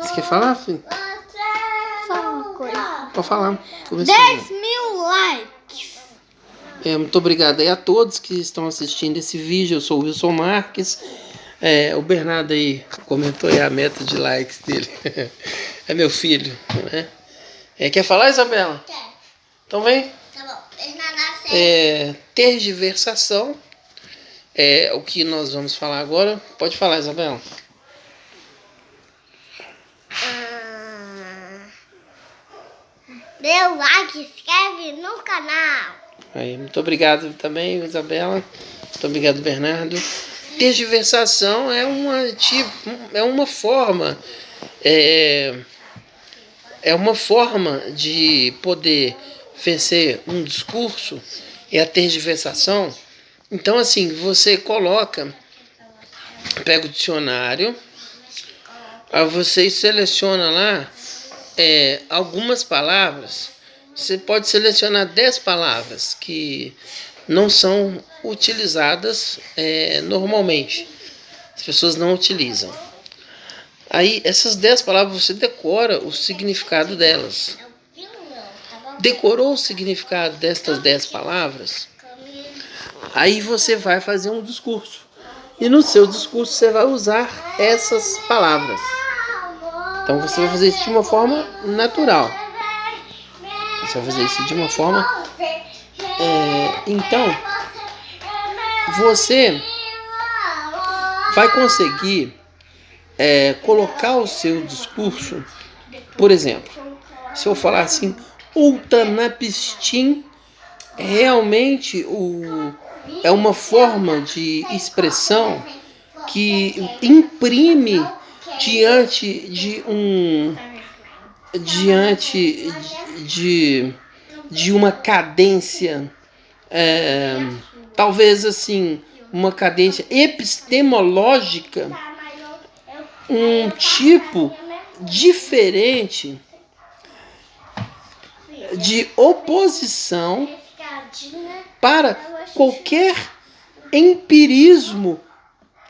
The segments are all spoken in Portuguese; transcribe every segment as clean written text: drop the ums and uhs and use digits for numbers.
Você quer falar, filho? Fala uma coisa. Pode falar. 10.000 likes. Muito obrigado aí a todos que estão assistindo esse vídeo. Eu sou o Wilson Marques. O Bernardo aí comentou aí a meta de likes dele. É meu filho, né? Quer falar, Isabela? Quer. Então vem. Tá bom. Bernardo, Tergiversação é o que nós vamos falar agora. Pode falar, Isabela. dê o like, se inscreve no canal. Aí, muito obrigado também, Isabela. Muito obrigado, Bernardo. Tergiversação é uma forma de poder vencer um discurso, é a tergiversação. Então, assim, você pega o dicionário, aí você seleciona lá algumas palavras. Você pode selecionar 10 palavras que não são utilizadas normalmente. As pessoas não utilizam. Aí, essas 10 palavras, você decora o significado delas. Decorou o significado destas 10 palavras? Aí você vai fazer um discurso. E no seu discurso você vai usar essas palavras. Então você vai fazer isso de uma forma natural. Você vai fazer isso de uma forma... Então, você vai conseguir colocar o seu discurso, por exemplo, se eu falar assim, Ultanapistim realmente é uma forma de expressão que imprime diante de uma cadência, talvez assim, uma cadência epistemológica, um tipo diferente de oposição para qualquer empirismo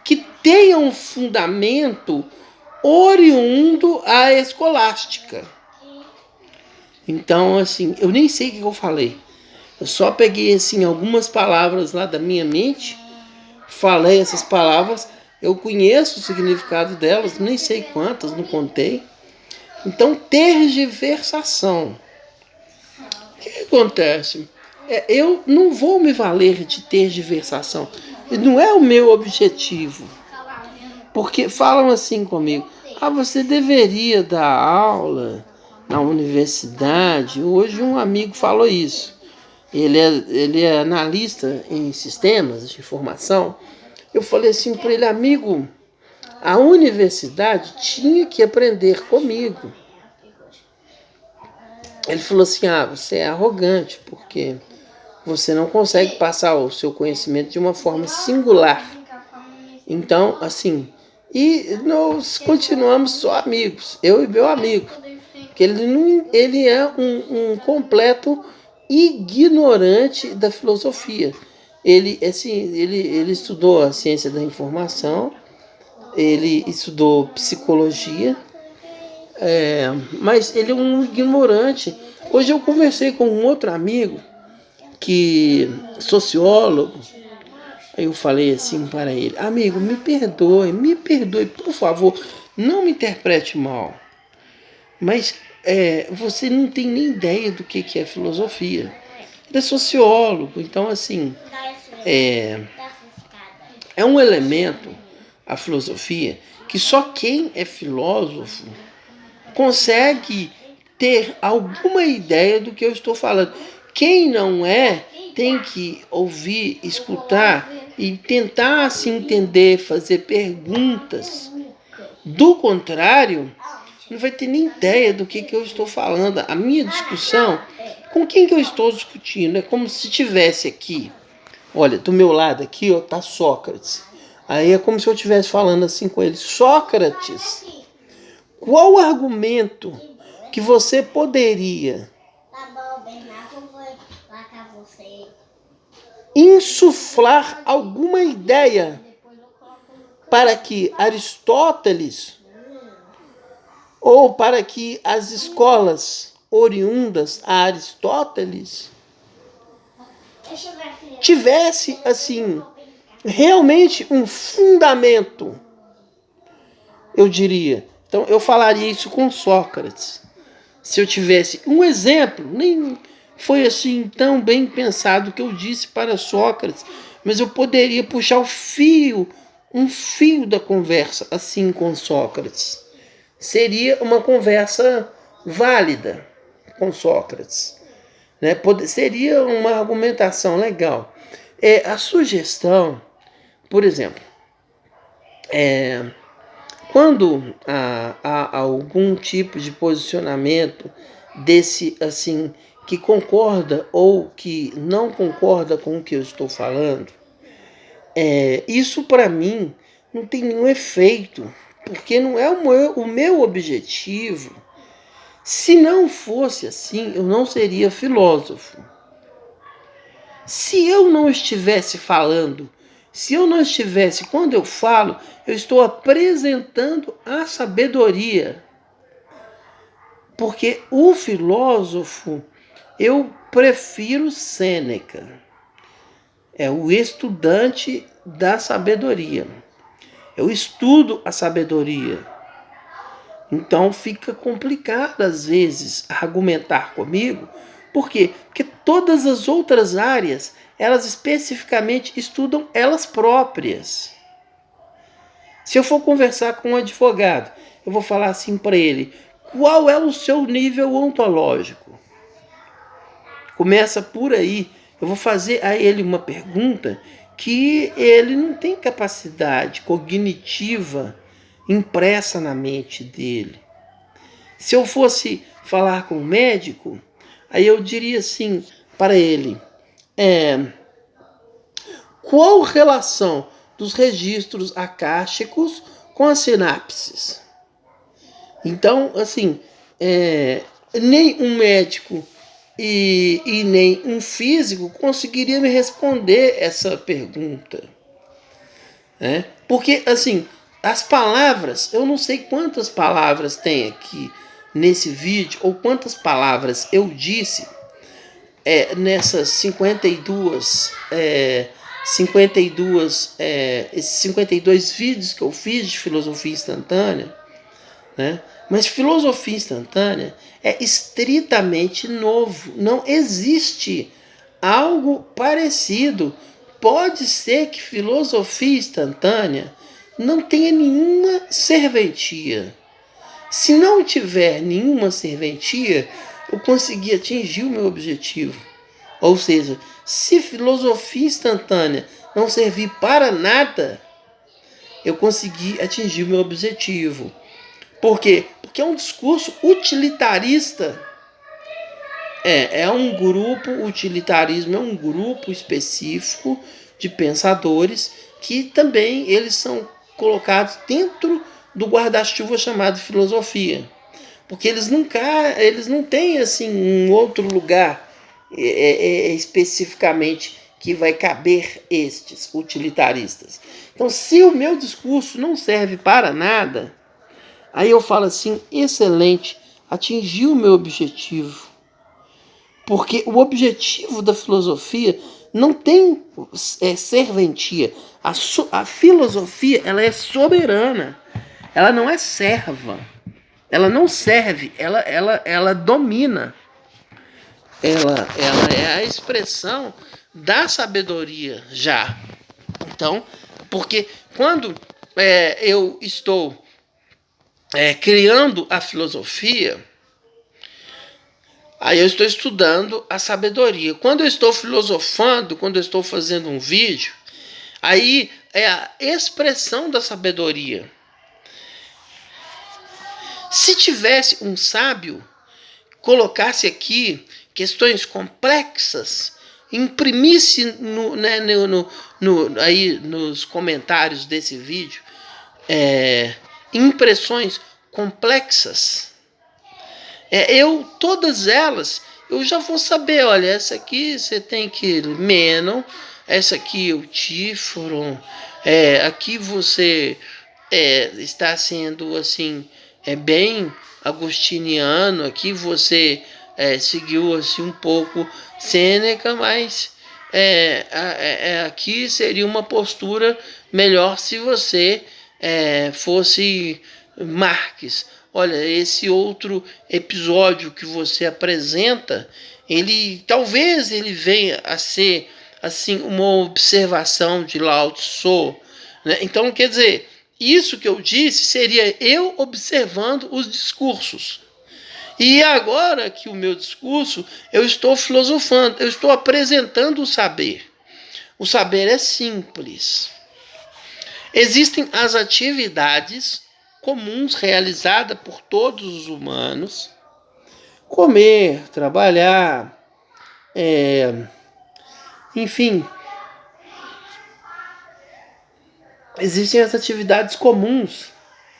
que tenha um fundamento oriundo à escolástica. Então, assim, eu nem sei o que eu falei. Eu só peguei, assim, algumas palavras lá da minha mente, falei essas palavras, eu conheço o significado delas, nem sei quantas, não contei. Então, tergiversação. O que acontece? Eu não vou me valer de tergiversação. Não é o meu objetivo. Porque falam assim comigo: você deveria dar aula na universidade. Hoje um amigo falou isso. Ele é analista em sistemas de informação. Eu falei assim para ele: amigo, a universidade tinha que aprender comigo. Ele falou assim: você é arrogante, porque você não consegue passar o seu conhecimento de uma forma singular. Então, assim, e nós continuamos só amigos, eu e meu amigo, porque ele é um completo ignorante da filosofia. Ele estudou a ciência da informação, ele estudou psicologia, mas ele é um ignorante. Hoje eu conversei com um outro amigo, sociólogo. Aí eu falei assim para ele: amigo, me perdoe, por favor, não me interprete mal, mas você não tem nem ideia do que é filosofia. Ele é sociólogo, então assim, é um elemento, a filosofia, que só quem é filósofo consegue ter alguma ideia do que eu estou falando. Quem não é, tem que ouvir, escutar e tentar se entender, fazer perguntas. Do contrário, não vai ter nem ideia do que eu estou falando. A minha discussão, com quem que eu estou discutindo? É como se estivesse aqui. Olha, do meu lado aqui está Sócrates. Aí é como se eu estivesse falando assim com ele: Sócrates, qual argumento que você poderia insuflar alguma ideia para que Aristóteles ou para que as escolas oriundas a Aristóteles tivesse assim realmente um fundamento, eu diria. Então eu falaria isso com Sócrates. Se eu tivesse um exemplo, nem foi assim tão bem pensado que eu disse para Sócrates, mas eu poderia puxar um fio da conversa assim com Sócrates. Seria uma conversa válida com Sócrates, né? Seria uma argumentação legal. A sugestão, por exemplo, quando há algum tipo de posicionamento desse assim que concorda ou que não concorda com o que eu estou falando, isso para mim não tem nenhum efeito, porque não é o meu objetivo. Se não fosse assim, eu não seria filósofo. Se eu não estivesse falando, se eu não estivesse, quando eu falo, eu estou apresentando a sabedoria. Porque o filósofo, eu prefiro Sêneca. É o estudante da sabedoria. Eu estudo a sabedoria. Então fica complicado às vezes argumentar comigo. Por quê? Porque todas as outras áreas, elas especificamente estudam elas próprias. Se eu for conversar com um advogado, eu vou falar assim para ele: qual é o seu nível ontológico? Começa por aí. Eu vou fazer a ele uma pergunta que ele não tem capacidade cognitiva impressa na mente dele. Se eu fosse falar com um médico, aí eu diria assim para ele: qual relação dos registros acásticos com as sinapses? Então, assim, nem um médico e nem um físico conseguiria me responder essa pergunta, né? Porque, assim, as palavras, eu não sei quantas palavras tem aqui nesse vídeo, ou quantas palavras eu disse nessas 52 vídeos que eu fiz de filosofia instantânea, né? Mas filosofia instantânea é estritamente novo. Não existe algo parecido. Pode ser que filosofia instantânea não tenha nenhuma serventia. Se não tiver nenhuma serventia, eu consegui atingir o meu objetivo. Ou seja, se filosofia instantânea não servir para nada, eu consegui atingir o meu objetivo. Por quê? Porque é um discurso utilitarista. Um grupo, o utilitarismo é um grupo específico de pensadores que também eles são colocados dentro do guarda-chuva chamado filosofia. Porque eles não têm assim um outro lugar especificamente que vai caber estes utilitaristas. Então, se o meu discurso não serve para nada, aí eu falo assim: excelente, atingi o meu objetivo. Porque o objetivo da filosofia não tem serventia. A filosofia, ela é soberana. Ela não é serva. Ela não serve, ela domina. Ela é a expressão da sabedoria já. Então, porque quando eu estou criando a filosofia, aí eu estou estudando a sabedoria. Quando eu estou filosofando, quando eu estou fazendo um vídeo, aí é a expressão da sabedoria. Se tivesse um sábio, colocasse aqui questões complexas, imprimisse aí nos comentários desse vídeo impressões complexas, todas elas, eu já vou saber, olha, essa aqui você tem que Mênon, essa aqui o Tíforo, aqui você está sendo assim bem agostiniano. Aqui você seguiu assim um pouco Sêneca, mas aqui seria uma postura melhor se você fosse Marx. Olha, esse outro episódio que você apresenta, talvez ele venha a ser assim uma observação de Lao Tzu, né? Então, quer dizer, isso que eu disse seria eu observando os discursos. E agora que o meu discurso, eu estou filosofando, eu estou apresentando o saber. O saber é simples. Existem as atividades comuns realizadas por todos os humanos: comer, trabalhar, enfim. Existem as atividades comuns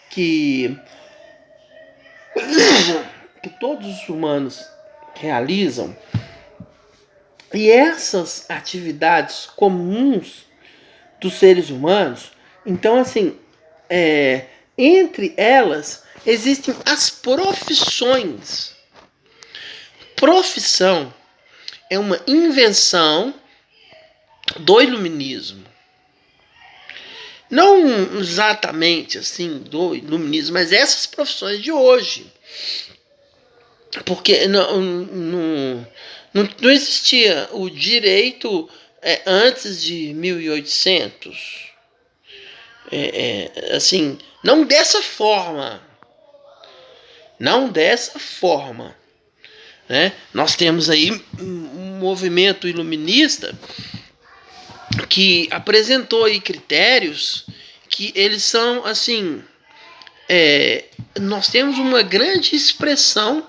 que todos os humanos realizam. E essas atividades comuns dos seres humanos, então assim, entre elas existem as profissões. Profissão é uma invenção do iluminismo. Não exatamente assim do iluminismo, mas essas profissões de hoje. Porque não existia o direito antes de 1800. Assim, não dessa forma. Não dessa forma. Né? Nós temos aí um movimento iluminista que apresentou aí critérios que eles são assim, nós temos uma grande expressão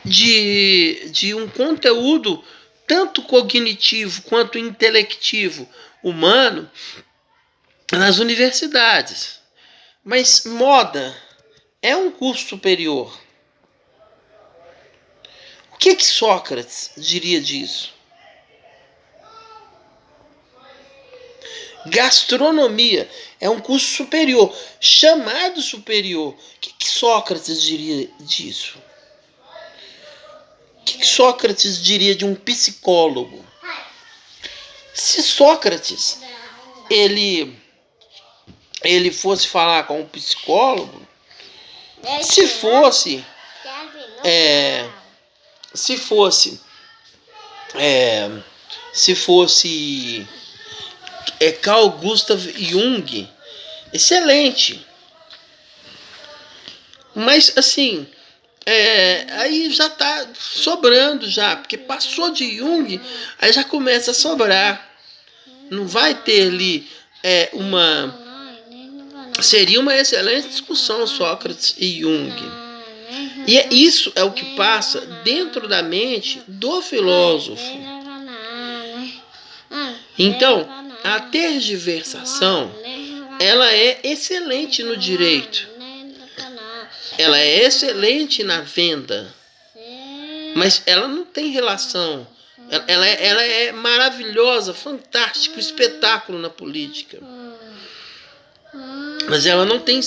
de um conteúdo tanto cognitivo quanto intelectivo humano nas universidades. Mas moda é um curso superior. O que Sócrates diria disso? Gastronomia é um curso superior, chamado superior. O que Sócrates diria disso? O que Sócrates diria de um psicólogo? Se Sócrates ele fosse falar com um psicólogo, se fosse Carl Gustav Jung, excelente. Mas assim, aí já está sobrando já, porque passou de Jung, aí já começa a sobrar. Não vai ter ali seria uma excelente discussão Sócrates e Jung. E isso é o que passa dentro da mente do filósofo. Então, a tergiversação, ela é excelente no direito. Ela é excelente na venda. Mas ela não tem relação. Ela é maravilhosa, fantástica, espetáculo na política. Mas ela não tem